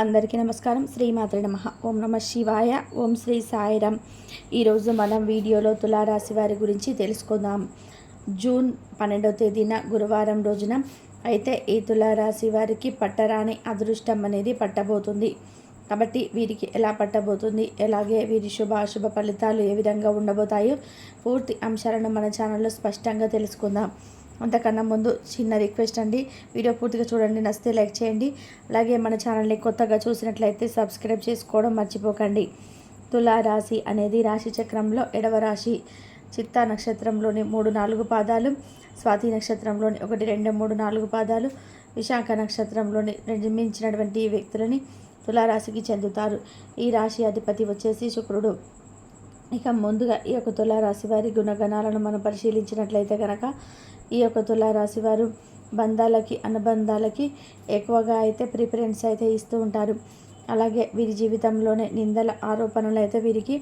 అందరికీ నమస్కారం. శ్రీమాత్రే నమః. ఓం నమ శివాయ. ఓం శ్రీ సాయిరామ్. ఈరోజు మనం వీడియోలో తులారాశి వారి గురించి తెలుసుకుందాం. జూన్ 12వ తేదీన గురువారం రోజున అయితే ఈ తులారాశి వారికి పట్టరాని అదృష్టం అనేది పట్టబోతుంది. కాబట్టి వీరికి ఎలా పట్టబోతుంది, అలాగే వీరి శుభాశుభ ఫలితాలు ఏ విధంగా ఉండబోతాయో పూర్తి అంశాలను మన ఛానల్లో స్పష్టంగా తెలుసుకుందాం. అంతకన్నా ముందు చిన్న రిక్వెస్ట్ అండి, వీడియో పూర్తిగా చూడండి, నచ్చితే లైక్ చేయండి. అలాగే మన ఛానల్ని కొత్తగా చూసినట్లయితే సబ్స్క్రైబ్ చేసుకోవడం మర్చిపోకండి. తులారాశి అనేది రాశి చక్రంలో 7వ రాశి. చిత్తా నక్షత్రంలోని 3-4 పాదాలు, స్వాతి నక్షత్రంలోని 1, 2, 3, 4 పాదాలు, విశాఖ నక్షత్రంలోని నిర్మించినటువంటి వ్యక్తులని తులారాశికి చెందుతారు. ఈ రాశి అధిపతి వచ్చేసి శుక్రుడు. ఇక ముందుగా ఈ యొక్క తులారాశి వారి గుణగణాలను మనం పరిశీలించినట్లయితే కనుక ఈ యొక్క తులారాశి వారు బంధాలకి అనుబంధాలకి ఎక్కువగా అయితే ప్రిఫరెన్స్ అయితే ఇస్తూ ఉంటారు. అలాగే వీరి జీవితంలోనే నిందల ఆరోపణలు అయితే వీరికి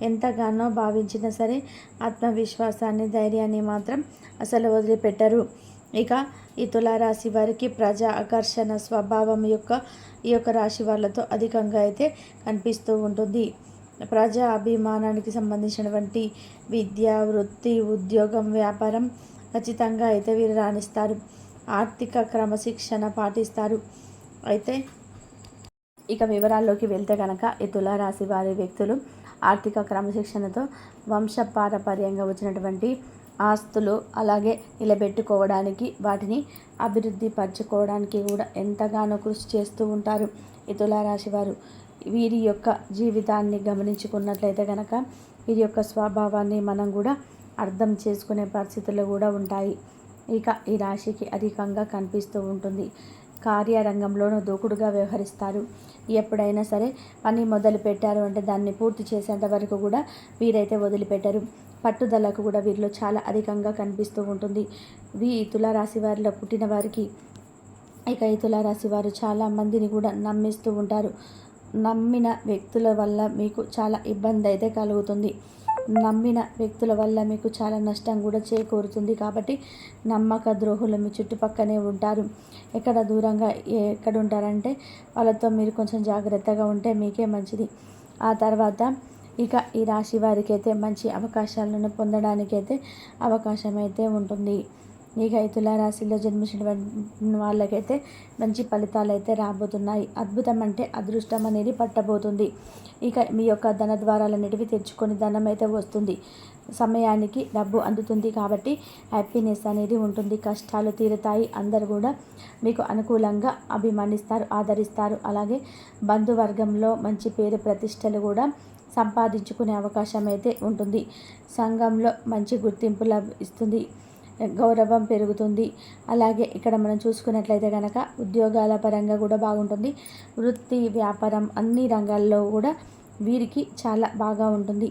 ఎంతగానో భావించినా సరే ఆత్మవిశ్వాసాన్ని ధైర్యాన్ని మాత్రం అసలు వదిలిపెట్టరు. ఇక ఈ తులారాశి వారికి ప్రజా ఆకర్షణ స్వభావం ఈ యొక్క రాశి వాళ్ళతో అధికంగా అయితే కనిపిస్తూ ఉంటుంది. ప్రజా అభిమానానికి సంబంధించినటువంటి విద్య, వృత్తి, ఉద్యోగం, వ్యాపారం ఖచ్చితంగా అయితే వీరు రాణిస్తారు. ఆర్థిక క్రమశిక్షణ పాటిస్తారు. అయితే ఇక వివరాల్లోకి వెళ్తే కనుక ఈ తులారాశి వారి వ్యక్తులు ఆర్థిక క్రమశిక్షణతో వంశపారపర్యంగా వచ్చినటువంటి ఆస్తులు అలాగే నిలబెట్టుకోవడానికి, వాటిని అభివృద్ధి పరచుకోవడానికి కూడా ఎంతగానో కృషి చేస్తూ ఉంటారు ఈ తులారాశి వారు. వీరి యొక్క జీవితాన్ని గమనించుకున్నట్లయితే కనుక వీరి యొక్క స్వభావాన్ని మనం కూడా అర్థం చేసుకునే పరిస్థితులు కూడా ఉంటాయి. ఇక ఈ రాశికి అధికంగా కనిపిస్తూ ఉంటుంది. కార్యరంగంలోనూ దూకుడుగా వ్యవహరిస్తారు. ఎప్పుడైనా సరే పని మొదలు పెట్టారు అంటే దాన్ని పూర్తి చేసేంత వరకు కూడా వీరైతే వదిలిపెట్టరు. పట్టుదలకు కూడా వీరిలో చాలా అధికంగా కనిపిస్తూ ఉంటుంది. ఈ తులారాశి వారిలో పుట్టిన వారికి ఇక ఈ తులారాశి వారు చాలా మందిని కూడా నమ్మిస్తూ ఉంటారు. నమ్మిన వ్యక్తుల వల్ల మీకు చాలా ఇబ్బంది అయితే కలుగుతుంది. నమ్మిన వ్యక్తుల వల్ల మీకు చాలా నష్టం కూడా చేకూరుతుంది. కాబట్టి నమ్మక ద్రోహులు మీ చుట్టుపక్కనే ఉంటారు. ఎక్కడ దూరంగా ఎక్కడ ఉంటారంటే వాళ్ళతో మీరు కొంచెం జాగ్రత్తగా ఉంటే మీకే మంచిది. ఆ తర్వాత ఇక ఈ రాశి వారికి అయితే మంచి అవకాశాలను పొందడానికైతే అవకాశం అయితే ఉంటుంది. ఇక ఈ తులారాశిలో జన్మించిన వాళ్ళకైతే మంచి ఫలితాలు అయితే రాబోతున్నాయి. అద్భుతం అంటే అదృష్టం అనేది పట్టబోతుంది. ఇక మీ యొక్క ధన ద్వారాలన్నిటివి తెచ్చుకొని ధనం అయితే వస్తుంది. సమయానికి డబ్బు అందుతుంది. కాబట్టి హ్యాపీనెస్ అనేది ఉంటుంది. కష్టాలు తీరుతాయి. అందరు కూడా మీకు అనుకూలంగా అభిమానిస్తారు, ఆదరిస్తారు. అలాగే బంధువర్గంలో మంచి పేరు ప్రతిష్టలు కూడా సంపాదించుకునే అవకాశం అయితే ఉంటుంది. సంఘంలో మంచి గుర్తింపు లభిస్తుంది, గౌరవం పెరుగుతుంది. అలాగే ఇక్కడ మనం చూసుకున్నట్లయితే కనుక ఉద్యోగాల పరంగా కూడా బాగుంటుంది. వృత్తి, వ్యాపారం అన్ని రంగాల్లో కూడా వీరికి చాలా బాగా ఉంటుంది.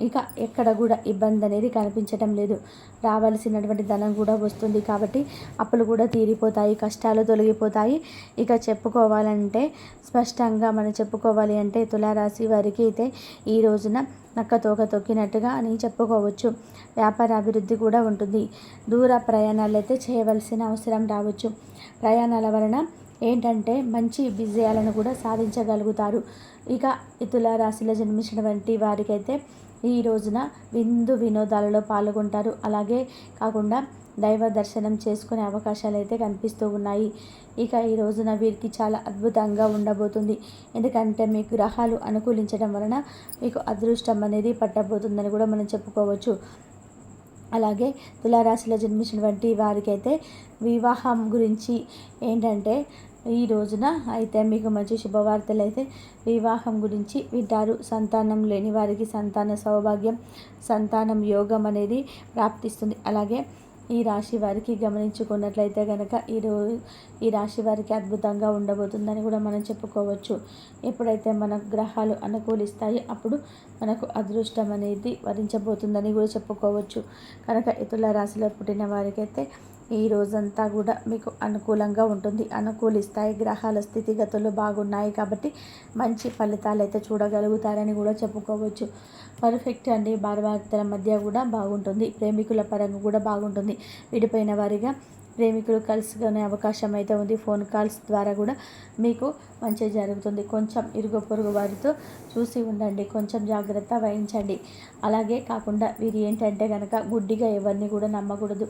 ఇక ఎక్కడ కూడా ఇబ్బంది అనేది కనిపించటం లేదు. రావాల్సినటువంటి ధనం కూడా వస్తుంది. కాబట్టి అప్పులు కూడా తీరిపోతాయి, కష్టాలు తొలగిపోతాయి. ఇక చెప్పుకోవాలంటే స్పష్టంగా మనం చెప్పుకోవాలి అంటే తులారాశి వారికి అయితే ఈ రోజున నక్క తోక తొక్కినట్టుగా అని చెప్పుకోవచ్చు. వ్యాపార అభివృద్ధి కూడా ఉంటుంది. దూర ప్రయాణాలు అయితే చేయవలసిన అవసరం రావచ్చు. ప్రయాణాల వలన ఏంటంటే మంచి విజయాలను కూడా సాధించగలుగుతారు. ఇక ఈ తులారాశిలో జన్మించినటువంటి వారికైతే ఈ రోజున విందు వినోదాలలో పాల్గొంటారు. అలాగే కాకుండా దైవ దర్శనం చేసుకునే అవకాశాలు అయితే కనిపిస్తూ ఉన్నాయి. ఇక ఈ రోజున వీరికి చాలా అద్భుతంగా ఉండబోతుంది. ఎందుకంటే మీ గ్రహాలు అనుకూలించడం వలన మీకు అదృష్టం అనేది పట్టబోతుందని కూడా మనం చెప్పుకోవచ్చు. అలాగే తులారాశిలో జన్మించినటువంటి వారికైతే వివాహం గురించి ఏంటంటే ఈ రోజున అయితే మీకు మంచి శుభవార్తలు అయితే వివాహం గురించి వింటారు. సంతానం లేని వారికి సంతాన సౌభాగ్యం, సంతానం యోగం అనేది ప్రాప్తిస్తుంది. అలాగే ఈ రాశి వారికి గమనించుకున్నట్లయితే కనుక ఈ రాశి వారికి అద్భుతంగా ఉండబోతుందని కూడా మనం చెప్పుకోవచ్చు. ఎప్పుడైతే మన గ్రహాలు అనుకూలిస్తాయి అప్పుడు మనకు అదృష్టం అనేది వరించబోతుందని కూడా చెప్పుకోవచ్చు. కనుక ఈ తులారాశిలో పుట్టిన వారికైతే ఈ రోజంతా కూడా మీకు అనుకూలంగా ఉంటుంది. అనుకూలిస్తాయి. గ్రహాల స్థితిగతులు బాగున్నాయి కాబట్టి మంచి ఫలితాలు అయితే చూడగలుగుతారని కూడా చెప్పుకోవచ్చు. పర్ఫెక్ట్ అండి. భార్యాభర్తల మధ్య కూడా బాగుంటుంది. ప్రేమికుల పరంగా కూడా బాగుంటుంది. విడిపోయిన వారిగా ప్రేమికులు కలుసుకునే అవకాశం అయితే ఉంది. ఫోన్ కాల్స్ ద్వారా కూడా మీకు మంచి జరుగుతుంది. కొంచెం ఇరుగు పొరుగు వారితో చూసి ఉండండి, కొంచెం జాగ్రత్త వహించండి. అలాగే కాకుండా వీరు ఏంటంటే కనుక గుడ్డిగా ఎవరిని కూడా నమ్మకూడదు.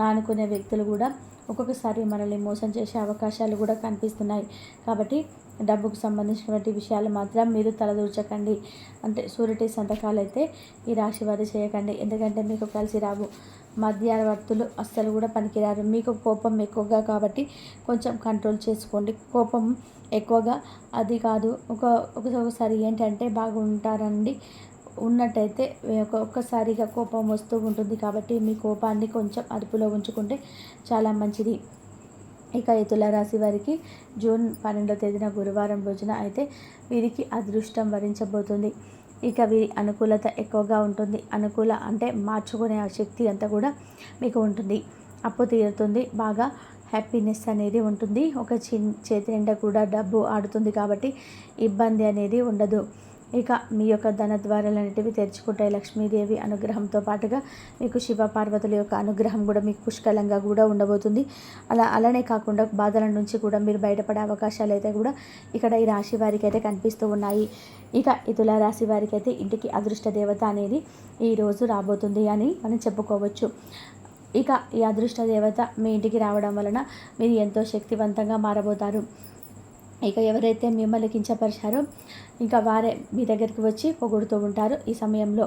అనుకునే వ్యక్తులు కూడా ఒక్కొక్కసారి మనల్ని మోసం చేసే అవకాశాలు కూడా కనిపిస్తున్నాయి. కాబట్టి డబ్బుకు సంబంధించినటువంటి విషయాలు మాత్రం మీరు తలదూర్చకండి. అంటే సూరిటీ సంతకాలు అయితే ఈ రాశి వారు చేయకండి, ఎందుకంటే మీకు కలిసి రావు. మధ్యవర్తులు అస్సలు కూడా పనికిరారు. మీకు కోపం ఎక్కువగా కాబట్టి కొంచెం కంట్రోల్ చేసుకోండి. కోపం ఎక్కువగా అది కాదు, ఒకసారి ఏంటంటే బాగుంటారండి, ఉన్నట్టయితే ఒక్కసారిగా కోపం వస్తూ ఉంటుంది. కాబట్టి మీ కోపాన్ని కొంచెం అదుపులో ఉంచుకుంటే చాలా మంచిది. ఇక ఈ తులారాశి వారికి జూన్ 12వ తేదీన గురువారం రోజున అయితే వీరికి అదృష్టం వరించబోతుంది. ఇక వీరి అనుకూలత ఎక్కువగా ఉంటుంది. అనుకూల అంటే మార్చుకునే శక్తి అంతా కూడా మీకు ఉంటుంది. అప్పు తీరుతుంది, బాగా హ్యాపీనెస్ అనేది ఉంటుంది. ఒక చేతి నిండా కూడా డబ్బు ఆడుతుంది కాబట్టి ఇబ్బంది అనేది ఉండదు. ఇక మీ యొక్క ధన ద్వారాలు అనేటివి తెరుచుకుంటాయి. లక్ష్మీదేవి అనుగ్రహంతో పాటుగా మీకు శివ పార్వతుల యొక్క అనుగ్రహం కూడా మీకు పుష్కలంగా కూడా ఉండబోతుంది. అలానే కాకుండా బాధల నుంచి కూడా మీరు బయటపడే అవకాశాలు అయితే కూడా ఇక్కడ ఈ రాశి వారికి అయితే కనిపిస్తూ ఉన్నాయి. ఇక ఈ తులారాశి వారికి అయితే ఇంటికి అదృష్ట దేవత అనేది ఈరోజు రాబోతుంది అని మనం చెప్పుకోవచ్చు. ఇక ఈ అదృష్ట దేవత మీ ఇంటికి రావడం వలన మీరు ఎంతో శక్తివంతంగా మారబోతారు. ఇక ఎవరైతే మిమ్మల్ని కించపరిచారో ఇంకా వారే మీ దగ్గరికి వచ్చి పొగుడుతూ ఉంటారు ఈ సమయంలో.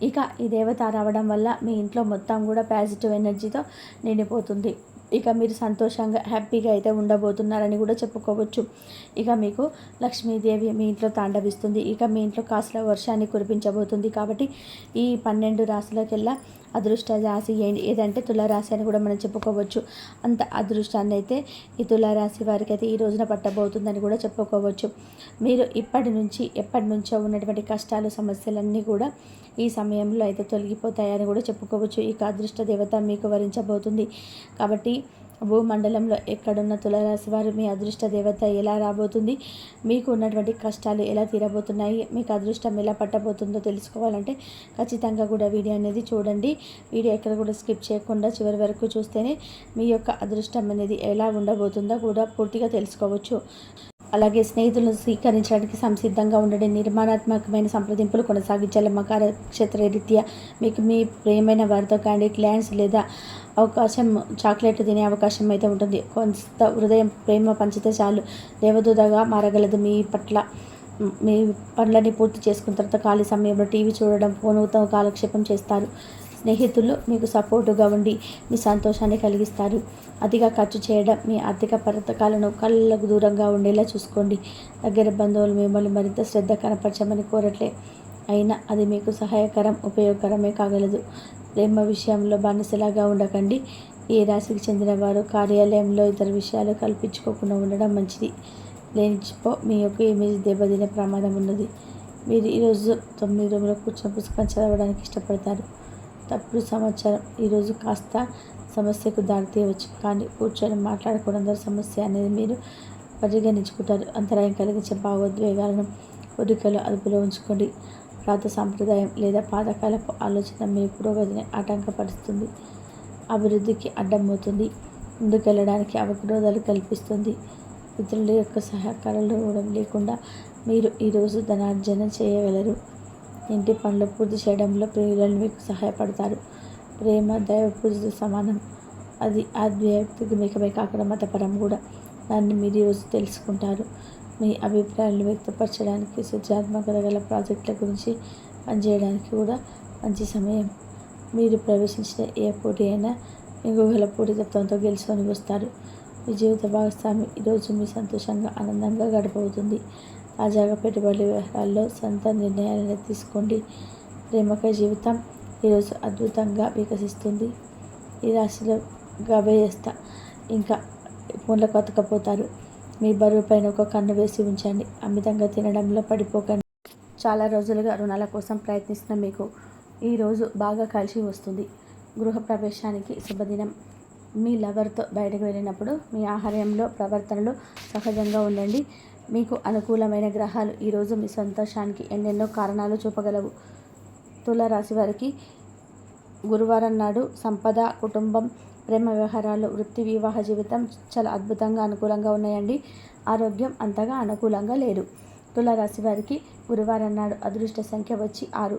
ఇక ఈ దేవత రావడం వల్ల మీ ఇంట్లో మొత్తం కూడా పాజిటివ్ ఎనర్జీతో నిండిపోతుంది. ఇక మీరు సంతోషంగా హ్యాపీగా అయితే ఉండబోతున్నారని కూడా చెప్పుకోవచ్చు. ఇక మీకు లక్ష్మీదేవి మీ ఇంట్లో తాండవిస్తుంది. ఇక మీ ఇంట్లో కాసుల వర్షాన్ని కురిపించబోతుంది. కాబట్టి ఈ 12 రాశులకెల్లా అదృష్ట రాశి ఏదంటే తులారాశి అని కూడా మనం చెప్పుకోవచ్చు. అంత అదృష్టాన్ని అయితే ఈ తులారాశి వారికి అయితే ఈ రోజున పట్టబోతుందని కూడా చెప్పుకోవచ్చు. మీరు ఎప్పటి నుంచో ఉన్నటువంటి కష్టాలు సమస్యలన్నీ కూడా ఈ సమయంలో అయితే తొలగిపోతాయని కూడా చెప్పుకోవచ్చు. ఇక అదృష్ట దేవత మీకు వరించబోతుంది. కాబట్టి భూమండలంలో ఎక్కడున్న తులారాశి వారు మీ అదృష్ట దేవత ఎలా రాబోతుంది, మీకు ఉన్నటువంటి కష్టాలు ఎలా తీరబోతున్నాయి, మీకు అదృష్టం ఎలా పట్టబోతుందో తెలుసుకోవాలంటే ఖచ్చితంగా కూడా వీడియో అనేది చూడండి. వీడియో ఎక్కడ కూడా స్కిప్ చేయకుండా చివరి వరకు చూస్తేనే మీ యొక్క అదృష్టం అనేది ఎలా ఉండబోతుందో కూడా పూర్తిగా తెలుసుకోవచ్చు. అలాగే స్నేహితులను స్వీకరించడానికి సంసిద్ధంగా ఉండండి. నిర్మాణాత్మకమైన సంప్రదింపులు కొనసాగించాలి. మకర నక్షత్ర రీత్యా మీకు మీ ప్రియమైన వారితో క్యాండీ ల్యాండ్స్ లేదా అవకాశం చాక్లెట్ తినే అవకాశం అయితే ఉంటుంది. కొంత హృదయం ప్రేమ పంచితే చాలు దేవదూతగా మారగలదు. మీ పట్ల మీ పనులన్నీ పూర్తి చేసుకున్న తర్వాత ఖాళీ సమయంలో టీవీ చూడడం, ఫోన్తో కాలక్షేపం చేస్తారు. స్నేహితులు మీకు సపోర్టుగా ఉండి మీ సంతోషాన్ని కలిగిస్తారు. అతిగా ఖర్చు చేయడం, మీ ఆర్థిక పథకాలను కళ్ళకు దూరంగా ఉండేలా చూసుకోండి. దగ్గర బంధువులు మిమ్మల్ని మరింత శ్రద్ధ కనపరచమని కోరట్లే, అయినా అది మీకు సహాయకరం ఉపయోగకరమే కాగలదు. ప్రేమ విషయంలో బానిసలాగా ఉండకండి. ఈ రాశికి చెందిన వారు కార్యాలయంలో ఇతర విషయాలు కల్పించుకోకుండా ఉండడం మంచిది. లేనిచిపో మీ యొక్క ఇమేజ్ దెబ్బతినే ప్రమాదం ఉన్నది. మీరు ఈరోజు 9 రూమ్లో కూర్చొని పుస్తకం చదవడానికి ఇష్టపడతారు. తప్పుడు సమాచారం ఈరోజు కాస్త సమస్యకు దారితీయవచ్చు, కానీ కూర్చొని మాట్లాడుకోవడం ద్వారా సమస్య అనేది మీరు పరిగణించుకుంటారు. అంతరాయం కలిగించే భావోద్వేగాలను కోరికలు అదుపులో ఉంచుకోండి. పాత సాంప్రదాయం లేదా పాతకాలపు ఆలోచన మీ పురోగతిని ఆటంకపరుస్తుంది, అభివృద్ధికి అడ్డమవుతుంది, ముందుకెళ్ళడానికి అవరోధాలు కల్పిస్తుంది. ఇతరుల యొక్క సహకారాలు లేకుండా మీరు ఈరోజు ధనార్జన చేయగలరు. ఇంటి పనులు పూర్తి చేయడంలో ప్రియులను మీకు సహాయపడతారు. ప్రేమ దైవ పూజతో సమానం. అది ఆధ్యాత్మికమే కాకుండా మతపరం కూడా. దాన్ని మీరు ఈరోజు తెలుసుకుంటారు. మీ అభిప్రాయాలను వ్యక్తపరచడానికి, సృజనాత్మకత గల ప్రాజెక్టుల గురించి పనిచేయడానికి కూడా మంచి సమయం. మీరు ప్రవేశించిన ఏ పోటీ అయినా మీకు గల పోటీతత్వంతో గెలుచుకొని వస్తారు. మీ జీవిత భాగస్వామి ఈరోజు మీ సంతోషంగా ఆనందంగా గడపవుతుంది. తాజాగా పెట్టుబడి వ్యవహారాల్లో సొంత నిర్ణయాలను తీసుకోండి. ప్రేమక జీవితం ఈరోజు అద్భుతంగా వికసిస్తుంది. ఈ రాశిలో గభయస్త ఇంకా ఫోన్లకు అతకపోతారు. మీ బరువు పైన ఒక కన్ను వేసి ఉంచండి. అమితంగా తినడంలో పడిపోకండి. చాలా రోజులుగా రుణాల కోసం ప్రయత్నిస్తున్న మీకు ఈరోజు బాగా కలిసి వస్తుంది. గృహ ప్రవేశానికి శుభదినం. మీ లవర్తో బయటకు వెళ్ళినప్పుడు మీ ఆహార్యంలో ప్రవర్తనలో సహజంగా ఉండండి. మీకు అనుకూలమైన గ్రహాలు ఈరోజు మీ సంతోషానికి ఎన్నెన్నో కారణాలు చూపగలవు. తులారాశి వారికి గురువారం నాడు సంపద, కుటుంబం, ప్రేమ వ్యవహారాలు, వృత్తి, వివాహ జీవితం చాలా అద్భుతంగా అనుకూలంగా ఉన్నాయండి. ఆరోగ్యం అంతగా అనుకూలంగా లేదు. తులారాశి వారికి గురువారం నాడు అదృష్ట సంఖ్య వచ్చి 6.